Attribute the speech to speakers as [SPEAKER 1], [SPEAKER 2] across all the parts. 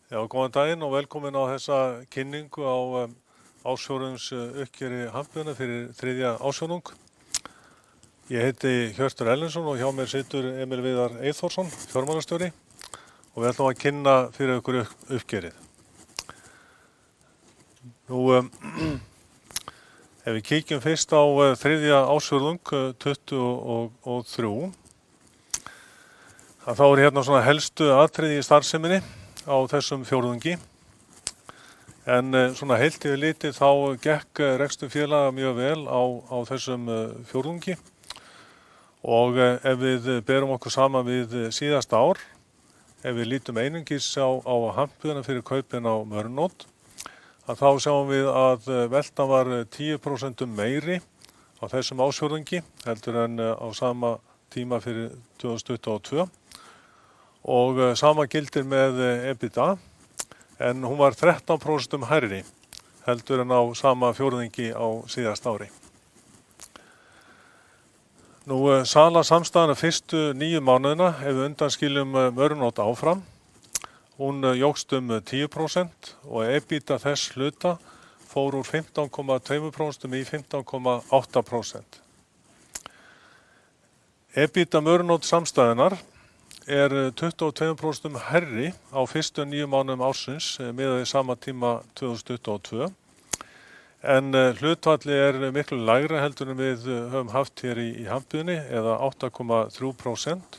[SPEAKER 1] Já, góðan daginn og velkomin á þessa kynningu á ársfjórðungs uppgjöri Hampiðna fyrir þriðja ársfjórðung. Ég heiti Hjörtur Ellensson og hjá mér situr Emil Viðar Eyþórsson, fjármálastjóri, og við ætlum að kynna fyrir ykkur uppgjörið. Nú, ef við kíkjum fyrst á þriðja ársfjórðung 23, þá hérna svona helstu atriði í starfseminni á þessum fjórðungi. En svona heilt yfir litið þá gekk rekstur félaga mjög vel á þessum fjórðungi og ef við berum okkur saman við síðasta ár, ef við lítum einungis á Hampiðna fyrir kaupin á Mörnótt, að þá sjáum við að veltan var 10% meiri á þessum ársfjórðungi heldur en á sama tíma fyrir 2022. Og sama gildir með EBITDA, en hún var 13% hærri heldur en á sama fjórðungi á síðasta ári. Nú, sala samstæðanna fyrstu 9 mánuðina, ef við undanskiljum Mörnótt áfram, hún jókst 10% og EBITDA þess hluta fór úr 15,2% í 15,8%. EBITDA Mörnótt samstæðunnar er 22% hærri á fyrstu 9 mánuðum ársins miðað við sama tíma 2022, en hlutfalli er miklu lægra heldur en við höfum haft hér í Hampiðni eða 8,3%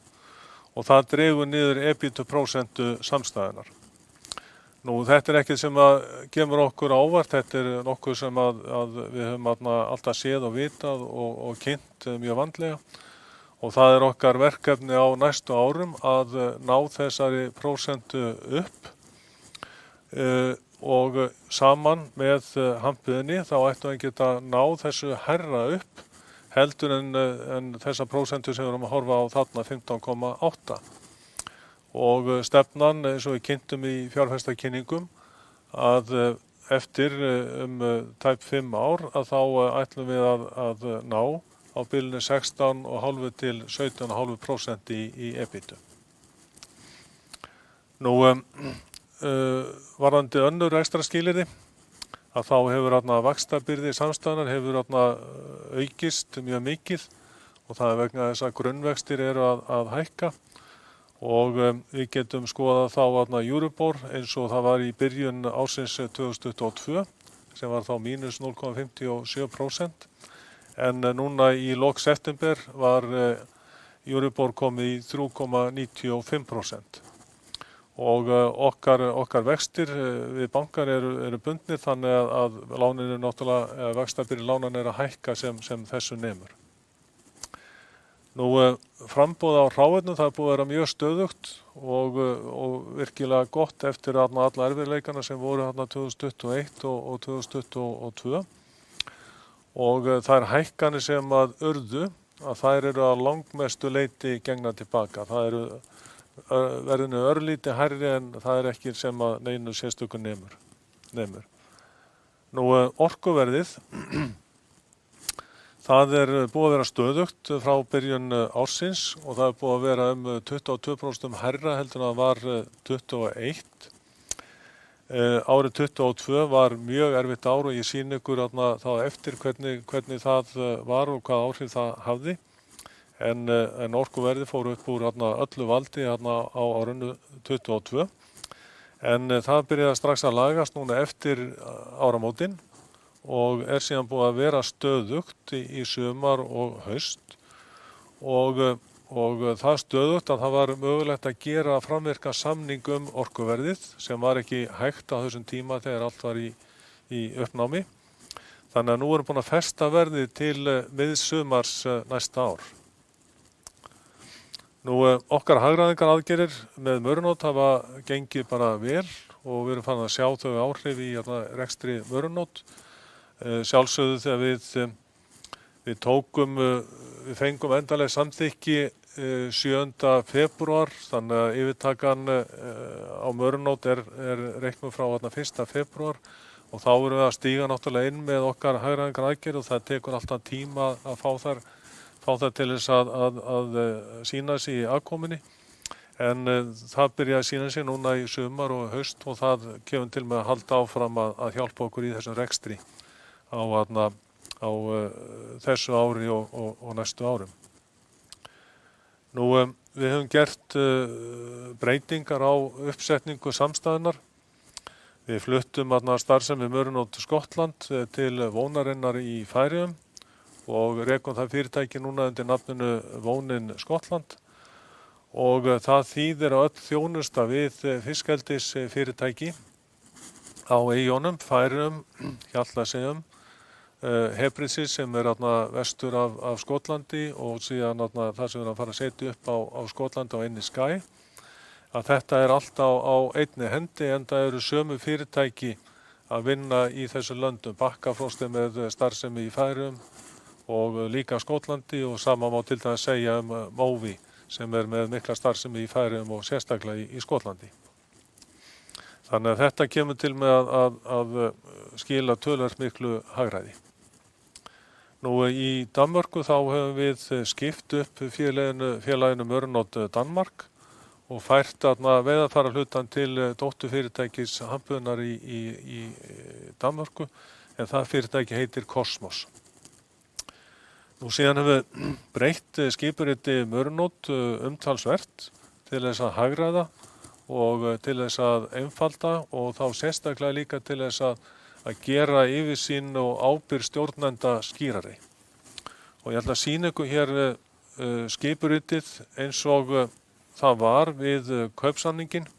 [SPEAKER 1] og það dregur niður EBITDA-prósentu samstæðunnar. Nú, þetta er ekkert sem að kemur okkur á óvart, þetta er nokkuð sem að við höfum alltaf séð og vitað og kynnt mjög vandlega. Og það er okkar verkefni á næstu árum að ná þessari prósentu upp og saman með Hampiðni þá ættum við að geta náð þessu hærra upp heldur en þessa prósentu sem við erum að horfa á þarna 15,8. Og stefnan, eins og við kynntum í fjárfestakynningum, að eftir tæp 5 ár að þá ætlum við að ná á bilinu 16,5 til 17,5% í EBITDA. Nú, varðandi önnur rekstrarskilyrði, að þá hefur vaxtabyrði samstæðunnar hefur aukist mjög mikið og það er vegna þess að grunnvextir eru að hækka og við getum skoðað þá Euribor eins og það var í byrjun ársins 2022 sem var þá mínus 0,57%. En núna í lok september var Euribor komið í 3,95%. Og okkar vextir við bankar eru bundnir þannig að lánin eru náttúrulega, vaxtabyrði lánan er að hækka sem þessu nemur. Nú, framboð á hráefnum, það er búið að vera mjög stöðugt og virkilega gott eftir alla erfiðleikana sem voru 2021 og 2022. Og þær hækkanir sem að urðu, að þær eru að langmestu leyti gengnar tilbaka. Það eru verðinu örlítið hærri en það er ekki sem að neinu sérstöku nemur. Nú, orkuverðið, það er búið að vera stöðugt frá byrjun ársins og það er búið að vera 22% hærra heldur en það var 21%. Árið 2022 var mjög erfitt ár og ég sýni ykkur þá eftir hvernig það var og hvað áhrif það hafði. En orkuverðið fór upp úr öllu valdi á árinu 2022. En það byrjaði strax að lagast núna eftir áramótin og er síðan búið að vera stöðugt í sumar og haust og það stöðugt að það var mögulegt að gera framvirka samning orkuverðið sem var ekki hægt á þessum tíma þegar allt var í uppnámi. Þannig að nú erum búin að festa verðið til miðsumars næsta ár. Nú, okkar hagræðingaraðgerðir með Mörnótt hafa gengið bara vel og við erum farin að sjá þau áhrif í rekstri Mörnótt. Sjálfsögðu þegar við fengum endanlega samþykki 7. febrúar, þannig að yfirtakan á Mörnótt er reiknuð frá 1. febrúar og þá erum við að stíga náttúrulega inn með okkar hagræðingaraðgerð og það tekur alltaf tíma að fá þær til þess að sýna sig í afkomunni. En það byrjaði að sýna sig núna í sumar og haust og það kemur til með að halda áfram að hjálpa okkur í þessum rekstri á þessu ári og næstu árum. Nú, við höfum gert breytingar á uppsetningu samstæðunar. Við fluttum starfsemi Mörunótt Skottland til Vónarinnar í Færeyjum og rekum það fyrirtæki núna undir nafninu Vónin Skottland. Og það þýðir að öll þjónusta við fiskeldis fyrirtæki á eyjunum, Færeyjum, Hjaltlandseyjum, Hebriðsey sem vestur af Skotlandi og síðan það sem við erum að fara að setja upp á Skotlandi á einni Skye. Að þetta er allt á einni hendi en það eru sömu fyrirtæki að vinna í þessu löndum. Bakkafrost með starfsemi í Færeyjum og líka Skotlandi og sama má til dæmis segja Mowi sem með mikla starfsemi í Færeyjum og sérstaklega í Skotlandi. Þannig að þetta kemur til með að skila töluvert miklu hagræði. Nú í Danmörku þá höfum við skipt upp félaginu Mørnod Danmark og fært veiðarfærahlutann til dótturfyrirtækis Hampunar í Danmörku en það fyrirtæki heitir Kosmos. Nú síðan hefur við breytt skipuriti Mørnod umtalsvert til þess að hagræða og til þess að einfalda og þá sérstaklega líka til þess að gera yfirsýn og ábyrgð stjórnenda skýrari. Og ég ætla að sýna ykkur hér skipuritið eins og það var við kaupsamninginn.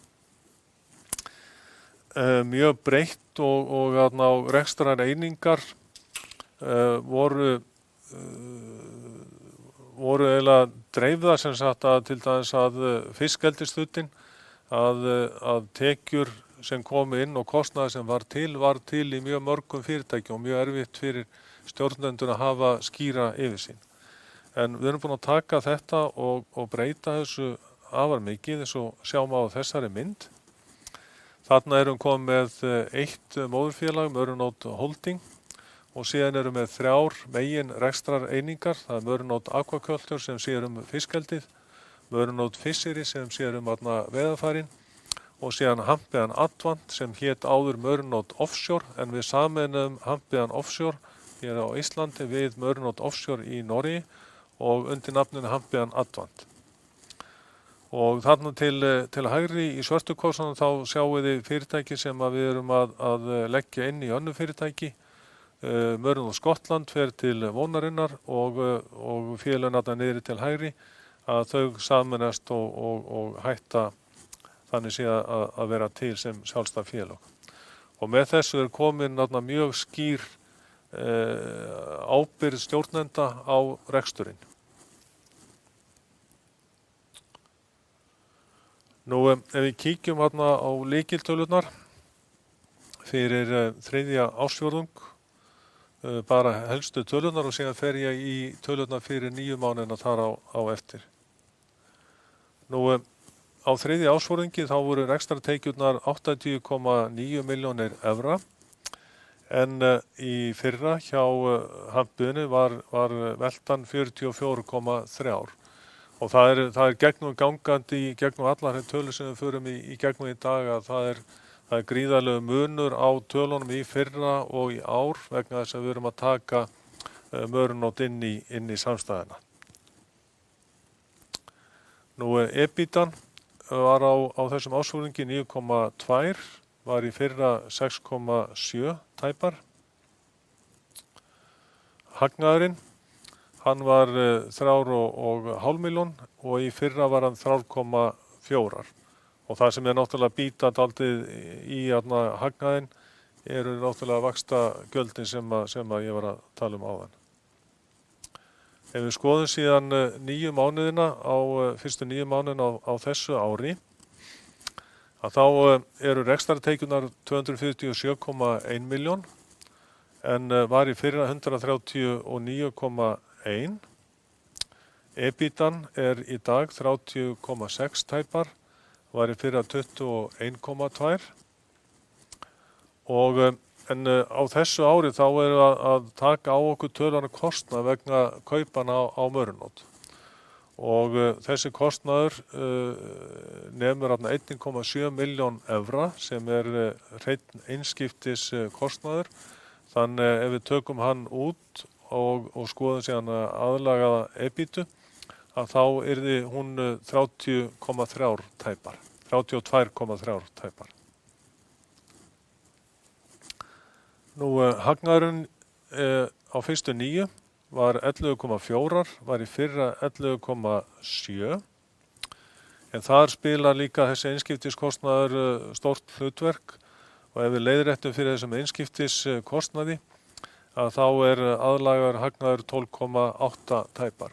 [SPEAKER 1] Mjög breytt og rekstrar einingar voru eiginlega dreifðar sem sagt að til dæmis að fiskeldishlutinn að tekjur sem komu inn og kostnaður sem var til í mjög mörgum fyrirtækjum og mjög erfitt fyrir stjórnendur að hafa skýra yfirsýn. En við erum búin að taka þetta og breyta þessu afar mikið eins og sjáum á þessari mynd. Þarna erum komið með eitt móðurfélag, Mörunótt Holding, og síðan erum við 3 megin rekstrar einingar. Það er Mörunótt Aquaculture sem sér fiskeldið, Mörunótt Fishery sem sér veiðarfærin og síðan Hampiðan Advant sem hét áður Mörunótt Offshore en við sameinum Hampiðan Offshore hér á Íslandi við Mörunótt Offshore í Noregi og undir nafninu Hampiðan Advant. Og þarna til hægri í svörtu kossanum þá sjáum við fyrirtæki sem við erum að leggja inn í önnur fyrirtæki. Mörunótt Skottland fer til Vónarinnar og félögin niðri til hægri að þau sameinast og hætta þannig sé að vera til sem sjálfstæð félög. Og með þessu er komin mjög skýr ábyrgð stjórnenda á reksturinn. Nú ef við kíkjum á lykiltölurnar fyrir þriðja ársfjórðung, bara helstu tölurnar og síðan fer ég í tölurnar fyrir 9 mánuðina þar á eftir. Nú á þriðja ársfjórðungi þá voru rekstrartekjurnar 80,9 milljónir evra en í fyrra hjá Hampiðunni var veltan 44,3 og það er gegnum gangandi gegnum allar tölur sem við förum í gegnum í dag að það er gríðarlegur munur á tölunum í fyrra og í ár vegna þess að við erum að taka Mörunótt inn í samstæðina. Nú EBITDAn var á þessum ársfjórðungi 9,2, var í fyrra 6,7 tæpar. Hagnaðurinn, hann var 3,5 milljón og í fyrra var hann 3,4. Og það sem náttúrulega býta dálítið í hagnaðinn eru náttúrulega vaxtagjöldin sem ég var að tala áðan. Ef við skoðum síðan fyrstu 9 mánuðina á þessu ári, að þá eru rekstrartekjurnar 247,1 milljón en var í fyrra 139,1. EBITDAn er í dag 30,6 tæpar, var í fyrra 21,2 en á þessu ári þá erum við að taka á okkur töluverðan kostnað vegna kaupana á Mörunótt. og þessi kostnaður nemur 1,7 milljón evra sem hreinn einskiptis kostnaður. Þannig ef við tökum hann út og skoðum síðan aðlagaða EBITDA að þá yrði hún 30,3 tæpar, 32,3 tæpar. Nú hagnaðurinn á fyrstu 9 var 11,4, var í fyrra 11,7, en þar spila líka þessi einskiptiskostnaður stórt hlutverk og ef við leiðréttum fyrir þessum einskiptiskostnaði að þá aðlagaður hagnaður 12,8 tæpar.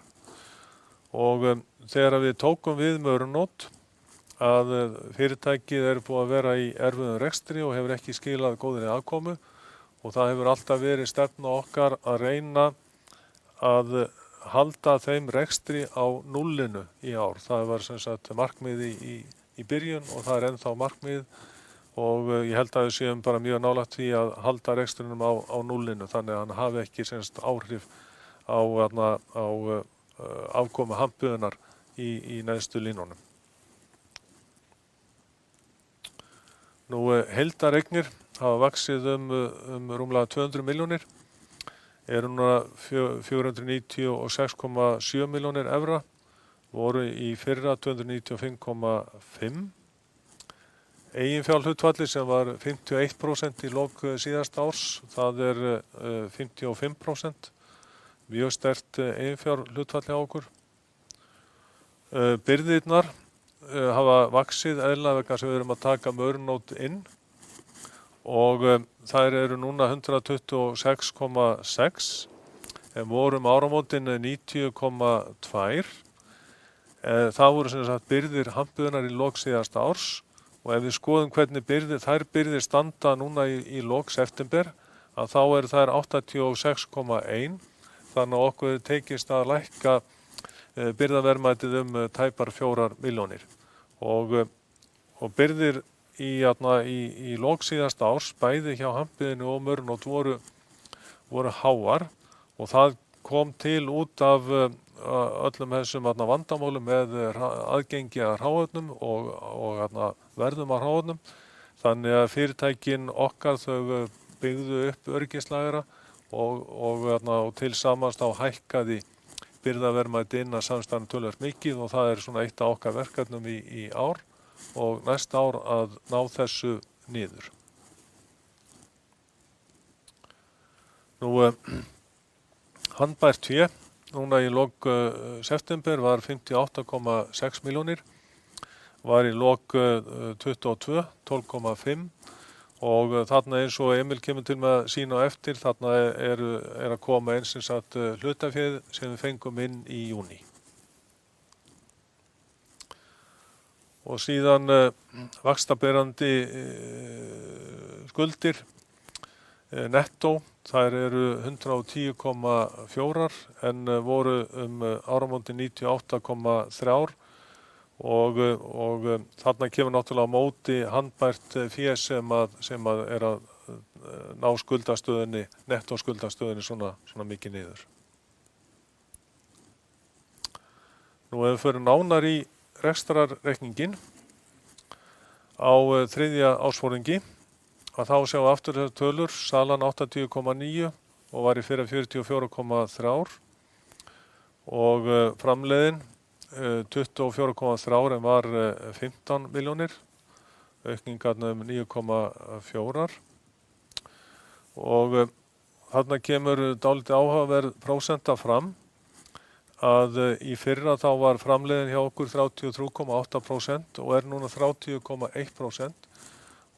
[SPEAKER 1] Og þegar við tókum við Mörunót að fyrirtækið búið að vera í erfiðum rekstri og hefur ekki skilað góðri afkomu og það hefur alltaf verið stefna okkar að reyna að halda þeim rekstri á núllinu í ár. Það var sem sagt markmiði í byrjun og það ennþá markmið og ég held að við séum bara mjög nálægt því að halda rekstrinum á núllinu þannig að hann hafi ekki sem sagt áhrif á afkomu hampuðunar í neðstu línunum. Nú heildareignir hafa vaxið rúmlega 200 milljónir, núna 496,7 milljónir evra, voru í fyrra 295,5. Eiginfjárhlutfalli sem var 51% í lok síðasta árs, það 55%, mjög sterkt eiginfjárhlutfall hjá okkur. Birgðirnar hafa vaxið eðlilega vegna sem við erum að taka Mörunót inn og þær núna 126,6 en voru áramótin 90,2. Það voru sem sagt birgðir hampuðunar í lok síðasta árs og ef við skoðum hvernig þær birgðir standa núna í lok september að þá þær 86,1 þannig að okkur tekist að lækka birgðaverðmætið tæpar 4 milljónir og birgðir í lok síðasta árs bæði hjá hampiðinu og Mörunót voru háar og það kom til út af öllum þessum vandamálum með aðgengi að hráefnum og verðum á hráefnum. Þannig að fyrirtækin okkar þau byggðu upp öryggislagera og til samans þá hækkaði birgðaverðmæti innan samstæðan töluvert mikið og það svona eitt af okkar verkefnum í ár og næsta ár að ná þessu niður. Nú handbært fé núna í lok september var 58,6 milljónir, var í lok 22 12,5 og þarna eins og Emil kemur til með að sýna á eftir, þarna að koma eins og satt hlutaféð sem við fengum inn í júní. Og síðan vaxtaberandi skuldir nettó, þær 110,4 en voru áramótin 98,3 og þarna kemur náttúrulega á móti handbært fé sem að ná skuldastöðunni, nettó skuldastöðunni svona mikið niður. Nú ef við förum nánar í rekstrarreikningin á þriðja ársfjórðungi að þá sjá aftur þessar tölur, salan 80,9 og var í fyrra 44,3 og framleiðin 24,3 en var 15 milljónir, aukningarna 9,4 og þarna kemur dálítið áhugaverð prósenta fram að í fyrra þá var framleiðin hjá okkur 33,8% og núna 30,1%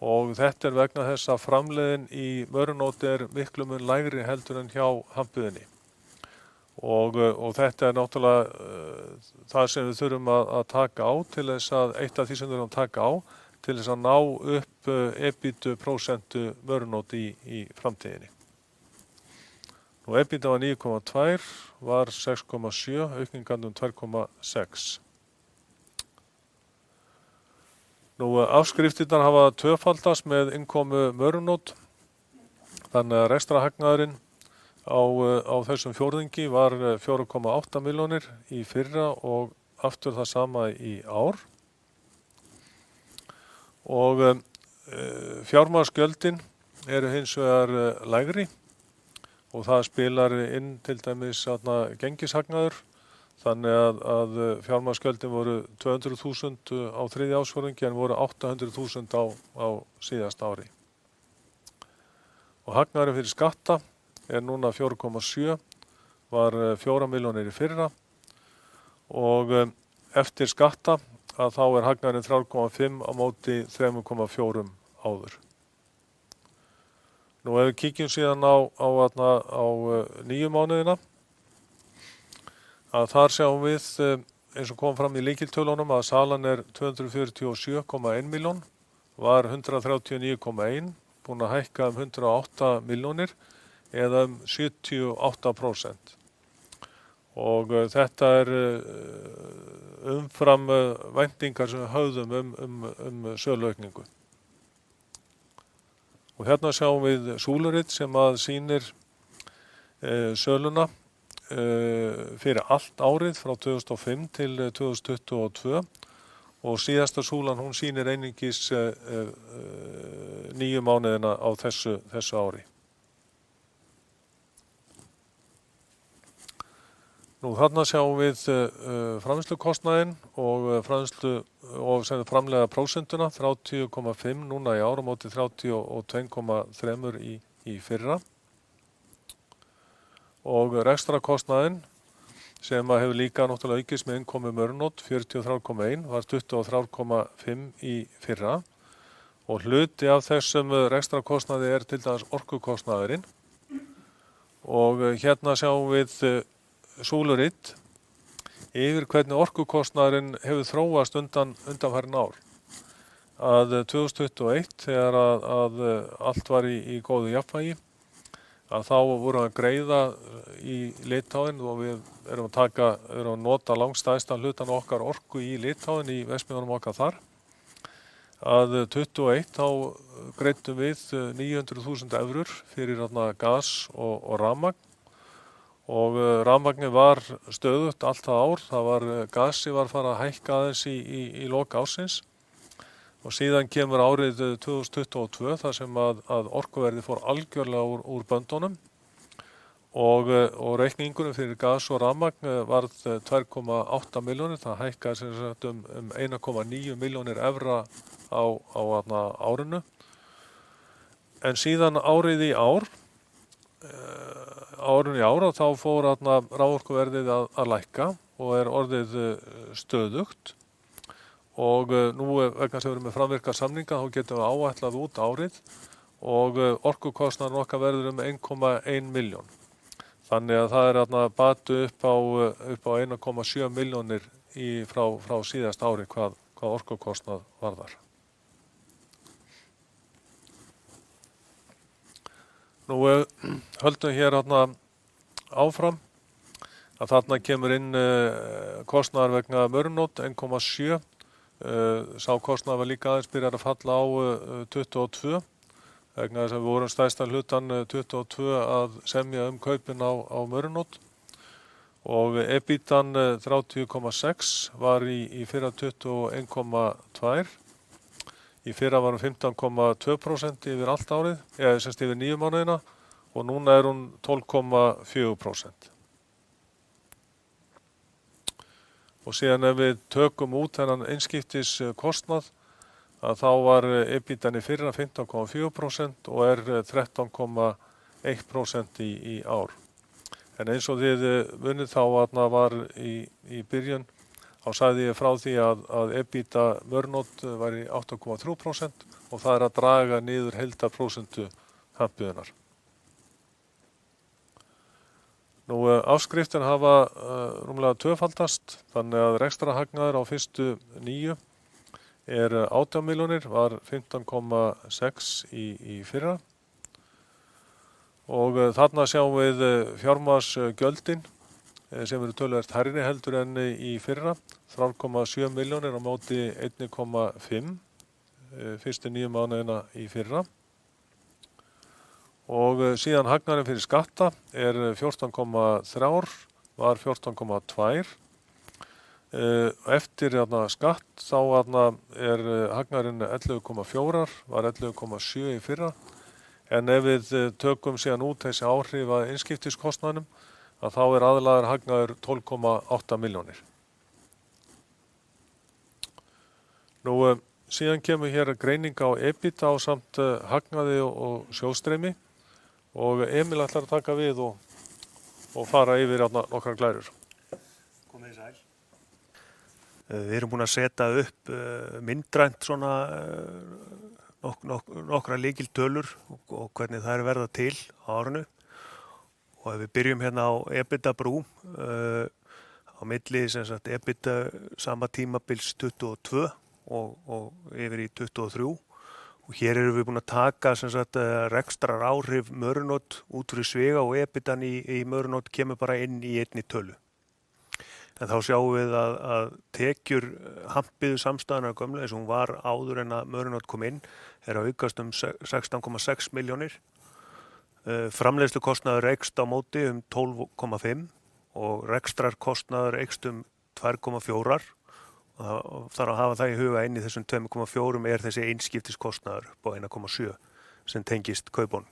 [SPEAKER 1] og þetta vegna þess að framleiðin í Mörunót miklu mun lægri heldur en hjá hampiðinni og þetta náttúrulega það sem við þurfum að taka á til þess að eitt af því sem við þurfum að taka á til þess að ná upp EBITDA prósentu Mörunót í framtíðinni. Nú EBITDA var 9,2, var 6,7, aukningarnir 2,6. Nú afskriftirnar hafa tvöfaldast með innkomu Mörunót, þannig að rekstrarhagnaðurinn á þessum fjórðungi var 4,8 milljónir í fyrra og aftur það sama í ár. Og fjármagnsgjöldin eru hins vegar lægri og það spilar inn til dæmis gengishagnaður. Þannig að fjármagnsgjöldin voru 200.000 á þriðja ársfjórðungi en voru 800.000 á síðasta ári. Og hagnaðurinn fyrir skatta er núna 4,7, var 4 milljónir í fyrra og eftir skatta að þá er hagnaðurinn 3,5 á móti 3,4 áður. Nú ef við kíkjum síðan á 9 mánuðina, að þar sjáum við, eins og kom fram í lykiltölunum, að salan er 247,1 milljón, var 139,1, búin að hækka 108 milljónir eða 78%. Og þetta er umfram væntingar sem við höfðum söluaukningu. Og hérna sjáum við súlurit sem að sýnir söluna fyrir allt árið frá 2005 til 2022 og síðasta súlan hún sýnir einungis 9 mánuðina á þessu ári. Nú þarna sjáum við framleiðslukostnaðinn og sem framleiða prósentuna 30,5 núna í ár á móti 32,3 í fyrra. Og rekstrakostnaðinn sem að hefur líka náttúrulega aukist með innkomu Mörnótt 43,1 var 23,5 í fyrra og hluti af þessum rekstrakostnaði er til dæmis orkukostnaðurinn og hérna sjáum við súlurit yfir hvernig orkukostnaðurinn hefur þróast undanfarin ár. Að 2021 þegar að allt var í góðu jafnvægi að þá vorum við að greiða í Litháen og við erum að nota langstærsta hlutan okkar orku í Litháen í verksmiðjunum okkar þar. Að 21 þá greiddum við 900.000 evrur fyrir gas og rafmagn og rafmagnið var stöðugt allt það ár. Gasi var farið að hækka aðeins í lok ársins. Og síðan kemur árið 2022 þar sem að orkuverði fór algjörlega úr böndunum og reikningurinn fyrir gas og rafmagn varð 2,8 milljónir. Það hækkaði sem sagt 1,9 milljónir evra á árinu. En síðan árið í ár, þá fór raforkuverðið að lækka og er orðið stöðugt. Og nú vegna sem við erum með framvirka samninga þá getum við áætlað út árið og orkukostnaðurinn okkar verður 1,1 milljón. Þannig að það er batu upp á 1,7 milljónir frá síðast ári hvað orkukostnað varðar. Nú höldum hér áfram að þarna kemur inn kostnaðar vegna Mörnótt 1,7. Sá kostnaður var líka aðeins byrjar að falla á 22 vegna þess að við vorum stærsta hlutan 22 að semja kaupin á Mörnótt og EBITDAn 30,6 var í fyrra 21,2 í fyrra var 15,2% yfir allt árið eða semst yfir 9 mánuðina og núna er hún 12,4%. Og síðan ef við tökum út þennan einskiptis kostnað að þá var EBITDAn í fyrra 15,4% og er 13,1% í ár. En eins og þið munið þá var í byrjun, þá sagði ég frá því að EBITDA Mörnótt var í 8,3% og það er að draga niður heildarprósentu hampiðunar. Nú afskriftin hafa rúmlega tvöfaldast, þannig að rekstrahagnaður á fyrstu 9 er 18 milljónir, var 15,6 í fyrra. Og þarna sjáum við fjármagnsgjöldin sem eru töluvert hærri heldur en í fyrra, 3,7 milljónir á móti 1,5 fyrstu 9 mánuðina í fyrra. og síðan hagnaðurinn fyrir skatta er 14,3, var 14,2. Eftir skatt þá er hagnaðurinn 11,4, var 11,7 í fyrra. En ef við tökum síðan út þessi áhrif að innskiptiskostnaðinum, að þá er aðlaður hagnaður 12,8 milljónir. Síðan kemur hér greining á EBITDA á samt hagnaði og sjóðstreymi og Emil ætlar að taka við og fara yfir nokkrar glærur.
[SPEAKER 2] Komið þið sæl. Við erum búin að setja upp myndrænt svona nokkra lykiltölur og hvernig það verða til á árinu. Og ef við byrjum hérna á EBITDA brú á milli EBITDA sama tímabils 22 og yfir í 23 og hér erum við búin að taka rekstrar áhrif Mörunótt út fyrir sviga og EBITan í Mörunótt kemur bara inn í einni tölu. En þá sjáum við að tekjur hampiðu samstæðunar gömlu eins og hún var áður en að Mörunótt kom inn er að aukast 16,6 milljónir. Framleiðslukostnaður eykst á móti 12,5 og rekstrarkostnaður eykst 2,4 og þarf að hafa það í huga inn í þessum 2,4 er þessi einskiptiskostnaður upp á 1,7 sem tengist kaupunum.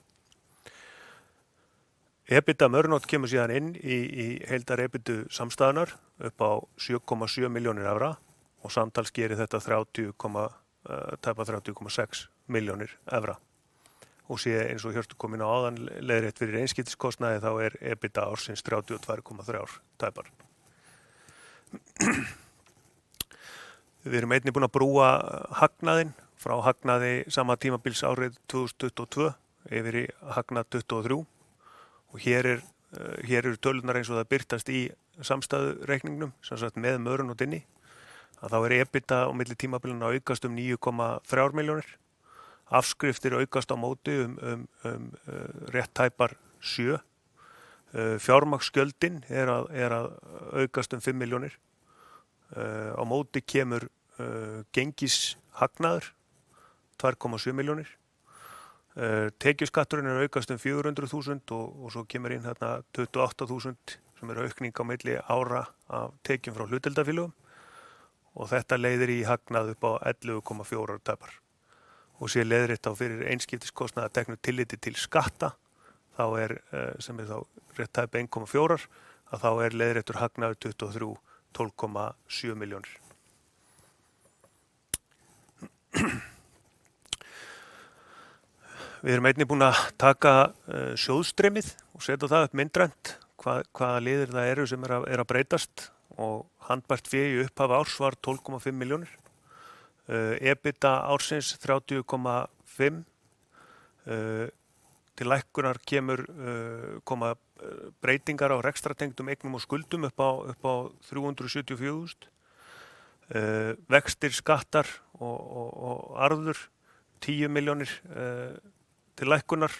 [SPEAKER 2] EBITDA Mörunótt kemur síðan inn í heildar EBITu samstæðunar upp á 7,7 milljónir evra og samtals gerir þetta 30,6 milljónir evra. Og sé eins og Hjörtur kom inn á áðan leiðrétt fyrir einskiptiskostnaði þá er EBITDA ársins 32,3 tæpar. Við erum einnig búin að brúa hagnaðinn frá hagnaði sama tímabils árið 2022 yfir í hagnað 23 og hér eru tölunar eins og það birtast í samstæðureikningnum sem sagt með Mörunótt inni að þá er EBITDA á milli tímabilina aukast 9,3 milljónir. Afskriftir aukast á móti rétt tæpar 7. Fjármagnsgjöldin er að aukast 5 milljónir. Á móti kemur gengishagnaður 2,7 milljónir. Tekjuskatturinn er aukast 400.000 og svo kemur inn 28.000 sem er aukning á milli ára af tekjum frá hlutdeildarfélögum og þetta leiðir í hagnað upp á 11,4 tæpar. Og sé leiðrétt á fyrir einskiptiskostnaði að teknu tilliti til skatta þá er sem er þá rétt tæpa 1,4 að þá er leiðréttur hagnaður 23 12,7 milljónir. Við erum einnig búin að taka sjóðstreymið og setja það upp myndrænt hvaða liðir það eru sem er að breytast og handbært fé í upphafi árs var 12,5 milljónir. EBITDA ársins 30,5 til lækkunar koma breytingar á rekstratengdum eignum og skuldum upp á 374.000. Vextir, skattar og arður 10 milljónir til lækkunar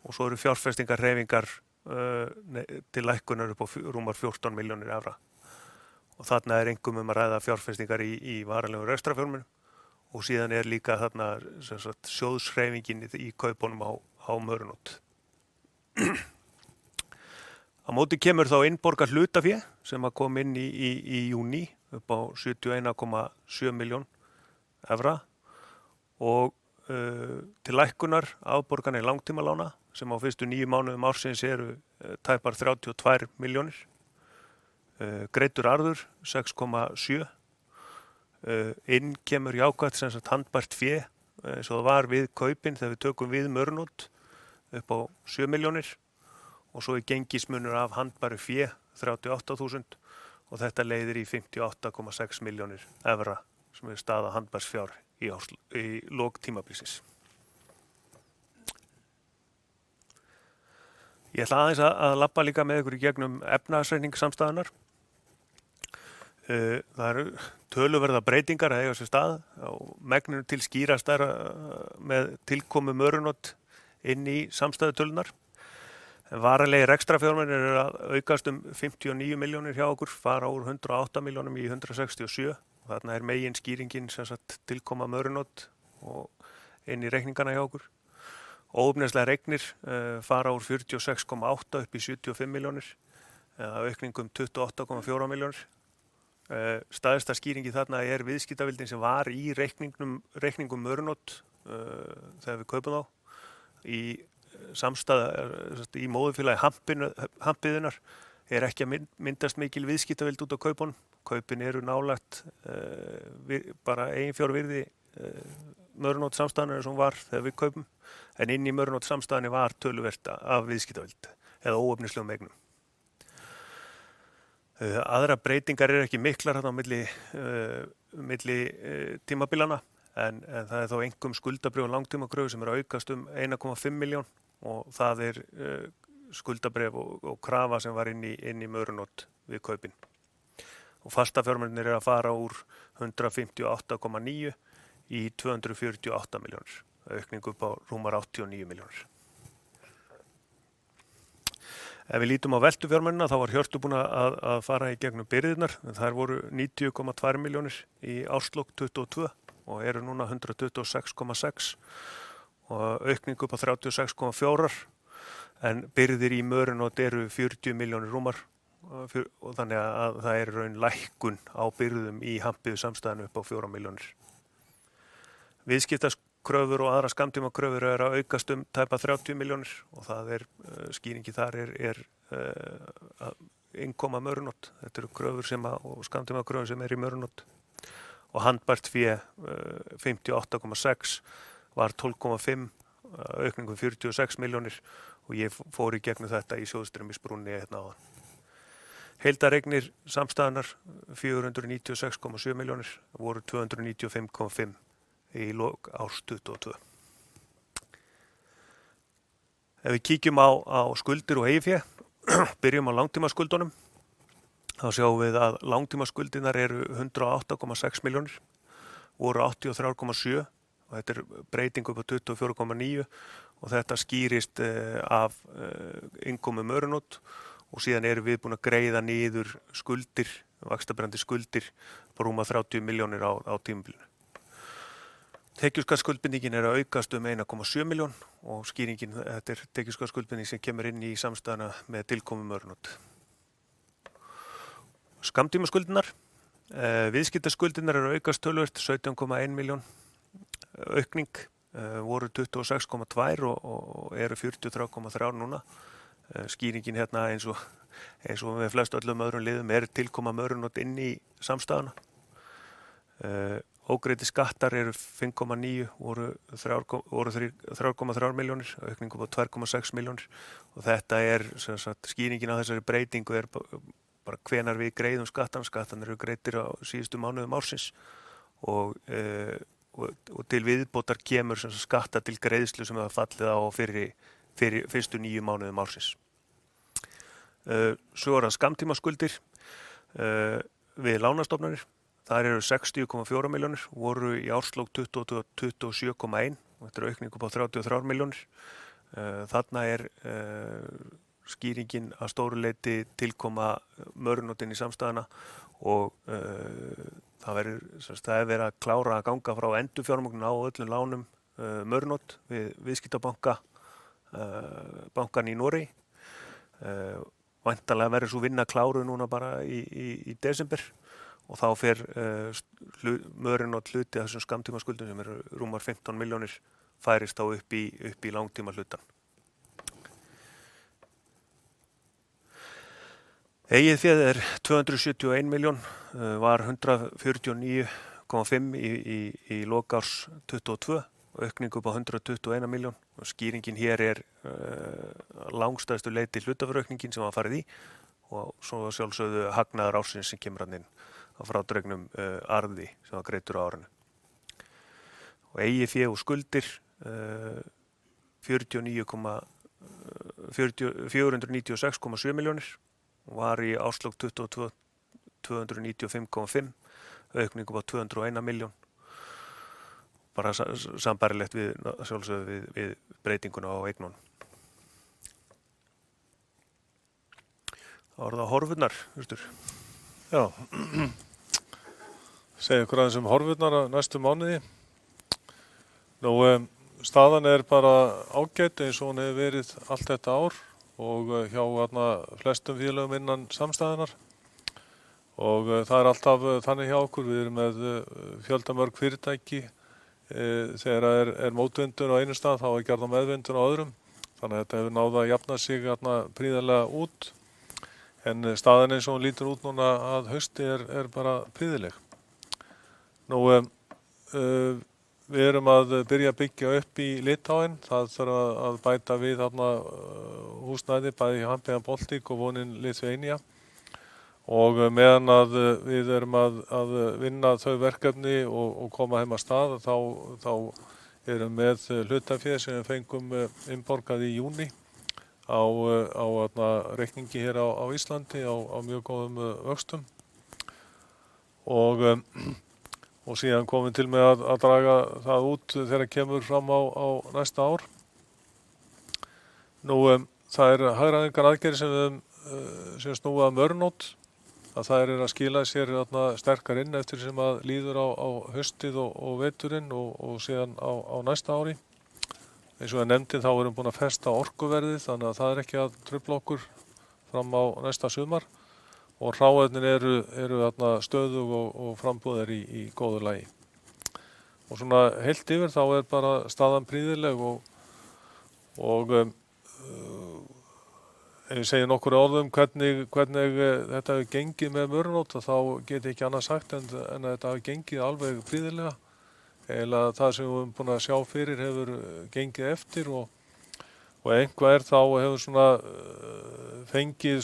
[SPEAKER 2] og svo eru fjárfestingar hreyfingar til lækkunar upp á rúmar 14 milljónir evra. Og þarna er einkum að ræða fjárfestingar í varanlegum rekstrarfjármunum og síðan er líka þarna sjóðshreyfingin í kaupunum á Mörunótt. Á móti kemur þá innborgað hlutafé sem að kom inn í júní upp á 71,7 milljón evra og til lækkunar afborganir langtímalána sem á fyrstu 9 mánuðum ársins eru tæpar 32 milljónir. Greiddur arður 6,7. Inn kemur jákvætt sem sagt handbært fé eins og það var við kaupin þegar við tökum við Mörunótt upp á 7 milljónir og svo er gengismunur af handbæru fé 38.000 og þetta leiðir í 58,6 milljónir evra sem er staða handbærsfjár í lok tímabilsins. Ég ætla aðeins að labba líka með ykkur í gegnum efnahagsreikning samstæðunar. Það eru töluverða breytingar að eiga sér stað á megninu til skýrastar með tilkomu Mörunótt inn í samstæðutölunar. Varanlegir rekstrarfjármunir eru að aukast 59 milljónir hjá okkur, fara úr 108 milljónum í 167. Þarna er megin skýringin sem sagt tilkoma Mörunótt og inn í reikningana hjá okkur. Óumneslegar eignir fara úr 46,8 upp í 75 milljónir, eða aukningum 28,4 milljónir. Staðista skýringi þarna er viðskiptavildin sem var í reikningum Mörunótt þegar við kaupum þá. Í í móðurfélagi Hampiðunar ekki að myndast mikil viðskiptavild út á kaupunum. Kaupin eru nálægt bara eiginfjárvirði Mörunótt samstæðunar sem var þegar við kaupum, en inn í Mörunótt samstæðunni var töluvert af viðskiptavild eða óefnislegum eignum. Aðra breytingar eru ekki miklar þarna á milli tímabilana, en það er þá einkum skuldabréf og langtímakröfur sem eru að aukast 1,5 milljón og það er skuldabréf og krafa sem var inn í Mörunótt við kaupin. Og fastafjármunir eru að fara úr 158,9 í 248 milljónir, aukning upp á rúmar 89 milljónir. Ef við lítum á veltufjármunina þá var Hjörtur búinn að fara í gegnum byrðirnar, en þær voru 90,2 milljónir í árslok 22 og eru núna 126,6 og aukning upp á 36,4, en byrðir í Mörunótt eru 40 milljónir rúmar og þannig að það er raun lækkun á byrðum í Hampiðu samstæðinu upp á 4 milljónir. Viðskiptakröfur og aðra skammtímakröfur eru að aukast tæpa 30 milljónir og það er skýringi þar er innkoma Mörunótt. Þetta eru kröfur og skammtímakröfur sem í Mörunótt. Og handbært fé 58,6 var 12,5, aukningum 46 milljónir og ég fór í gegnum þetta í sjóðstreymisbrúnni hérna áðan. Heildareignir samstæðunar 496,7 milljónir voru 295,5 í lok árs 22. Ef við kíkjum á skuldir og eigið fé, byrjum á langtímaskuldunum, þá sjáum við að langtímaskuldinar eru 108,6 milljónir, voru 83,7 og þetta er breyting upp á 24,9 og þetta skýrist af innkomu Mörunótt og síðan erum við búin að greiða niður skuldir, vaxtaberandi skuldir på rúma 30 milljónir á tímabilinu. Tekjuskattsskuldbindingin er að aukast 1,7 milljón og skýringin, þetta er tekjuskattsskuldbinding sem kemur inn í samstæðuna með tilkomu Mörunótt. Skammtímaskuldinar, viðskiptaskuldinar eru að aukast töluvert 17,1 milljón aukning, voru 26,2 og eru 43,3 núna. Skýringin hérna eins og með flest öllum öðrum liðum er tilkoma Mörunótt inn í samstæðuna. Ógreiddir skattar eru 5,9, voru 3,3 milljónir, aukning upp á 2,6 milljónir og þetta er skýringin á þessari breytingu er bara hvenar við greiðum skattan. Skattan eru greiddir á síðustu mánuðum ársins og til viðbótar kemur skatta til greiðslu sem það fallið á fyrir fyrstu 9 mánuðum ársins. Svo er það skammtímaskuldir við lánastofnanir. Þar eru 60,4 milljónir, voru í árslok 27,1 og þetta er aukning upp á 33 milljónir. Þarna er skýringin að stóru leyti tilkoma Mörunótt inn í samstæðuna og það er verið að klára að ganga frá endurfjármögnun á öllum lánum Mörunótt við viðskiptabanka bankan í Noregi. Væntanlega verður svo vinna kláru núna bara í desember og þá fer Mörunótt hluti af þessum skammtímaskuldum sem eru rúmar 15 milljónir færist þá upp í langtíma hlutan. Eigið féð er 271 milljón, var 149,5 í lok árs 22, aukning upp á 121 milljón og skýringin hér er langstæðstu leyti hlutafjáraukningin sem var farið í og svo sjálfsögðu hagnaður ársins sem kemur hann inn á frádregnum arði sem var greiddur á árinu. Og eigið fé og skuldir 496,7 milljónir var í árslok 22 295,5, aukning upp á 201 milljón. Bara sambærilegt við sjálfsögðu við breytinguna á eignunum. Það voru það horfurnar, Hjörtur.
[SPEAKER 1] Já, segja ykkur aðeins horfurnar á næstu mánuði. Nú, staðan er bara ágæt eins og hún hefur verið allt þetta ár og hjá flestum félögum innan samstæðunar og það er alltaf þannig hjá okkur. Við erum með fjöldamörg fyrirtæki. Þegar er mótvindur á einu stað þá er gjarnan meðvindur á öðrum. Þannig að þetta hefur náð að jafna sig prýðilega út. En staðan eins og hún lítur út núna að hausti er bara prýðileg. Nú, við erum að byrja að byggja upp í Litáen. Það þarf að bæta við húsnæði bæði hjá Hampiðan Baltic og Vonin Lithuania. Og meðan að við erum að vinna þau verkefni og koma heim að stað, þá erum með hlutafé sem við fengum innborgað í júní á reikningi hér á Íslandi á mjög góðum vöxtum. Og síðan komum til með að draga það út þegar kemur fram á næsta ár. Nú, það er hagræðingar aðgerðir sem snúa að mörnót. Að það er að skila sér sterkar inn eftir sem að líður á haustið og veturinn og síðan á næsta ári. Eins og ég nefndi þá erum búin að festa orkuverðið þannig að það er ekki að trufla okkur fram á næsta sumar. Og hráefnin eru stöðug og frambúðir í góðu lagi. Og svona heilt yfir þá er bara staðan prýðileg og ef ég segi nokkur orðum hvernig þetta hefur gengið með mörnót þá get ég ekki annað sagt en að þetta hefur gengið alveg prýðilega. Eiginlega það sem við höfum búin að sjá fyrir hefur gengið eftir og einhver þá hefur svona fengið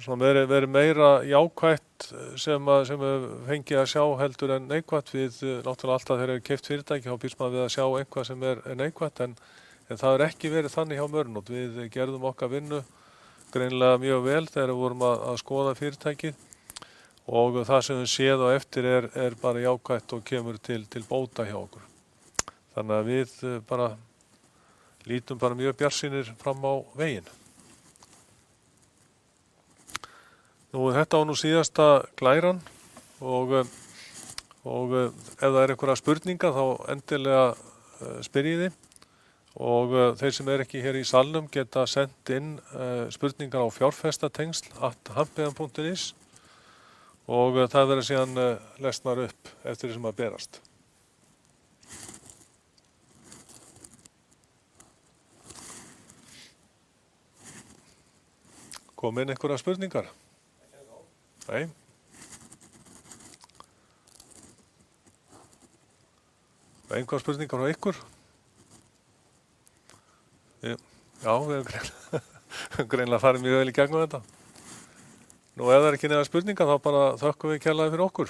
[SPEAKER 1] svona verið meira jákvætt sem við fengið að sjá heldur en neikvætt. Við náttúrulega alltaf þegar við keypt fyrirtæki þá býst maður við að sjá eitthvað sem er neikvætt en það er ekki verið þannig hjá Mörnót. Við gerðum okkar vinnu greinilega mjög vel þegar við vorum að skoða fyrirtækið og það sem við séð á eftir er bara jákvætt og kemur til bóta hjá okkur. Þannig að við bara lítum bara mjög bjartsýnir fram á veginn. Nú, þetta var nú síðasta glæran og ef það er einhverja spurninga þá endilega spyrjið þið og þeir sem er ekki hér í salnum geta sendt inn spurningar á fjárfestatengsl@hampiðan.is og það verður síðan lesnar upp eftir því sem að berast. Kom inn einhverja spurningar? Nei. Einhverja spurningar frá ykkur? Já, við hefum greinilega farið mjög vel í gegnum þetta. Nú, ef það er ekki neða spurningar þá bara þökkum við kærlega fyrir okkur.